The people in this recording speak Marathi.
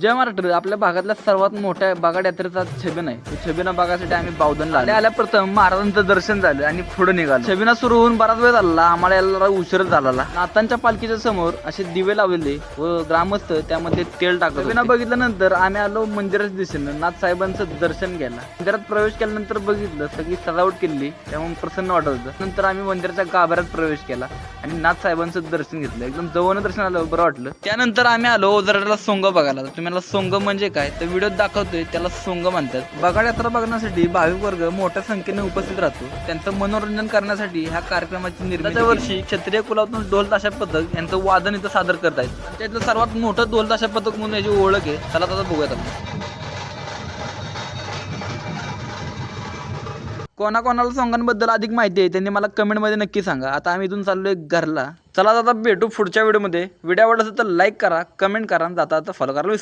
जय महाराष्ट्र. आपल्या भागातल्या सर्वात मोठ्या बागाड यात्रेचा छबिना आहे. छबिना बघायसाठी आम्ही बावधनला आल्या प्रथम महाराजांचं दर्शन झालं आणि पुढे निघालो. छबिना सुरू होऊन बराच वेळ झाला. आम्हाला यायला उशीर झाला. नाथांच्या पालखीच्या समोर असे दिवे लावलेले व ग्रामस्थ त्यामध्ये तेल टाकत. छबिना बघितल्यानंतर आम्ही आलो मंदिराच्या दिशेनं नाथ साहेबांचं दर्शन घ्यायला. मंदिरात प्रवेश केल्यानंतर बघितलं सगळी सजावट केली, त्यामुळे प्रसन्न वाटत होतं. नंतर आम्ही मंदिराच्या गाभाऱ्यात प्रवेश केला आणि नाथ साहेबांचं दर्शन घेतलं. एकदम जवळ दर्शन आलं, बरं वाटलं. त्यानंतर आम्ही आलो ओझरड्याला सोंग बघायला. तुम्हाला सोंग म्हणजे काय तर व्हिडिओत दाखवतोय, त्याला सोंग म्हणतात. बगाड यात्रा बघण्यासाठी भाविक वर्ग मोठ्या संख्येने उपस्थित राहतो. त्यांचं मनोरंजन करण्यासाठी ह्या कार्यक्रमाची निर्मिती वर्षी क्षत्रिय कुलातून ढोल ताशा पथक यांचं वादन इथं सादर करतायत. त्यातलं सर्वात मोठं ढोल ताशा पथक म्हणून याची ओळख आहे. चला आता बघूयात आपण. कोणाकोणाला सोंगांबद्दल अधिक माहिती आहे त्यांनी मला कमेंटमध्ये नक्की सांगा. आता आम्ही इथून चाललोय घरला. चला आता भेटू पुढच्या व्हिडिओमध्ये. व्हिडिओ आवडला असेल तर लाईक करा, कमेंट करा, जाता आता फॉलो करायला विसरू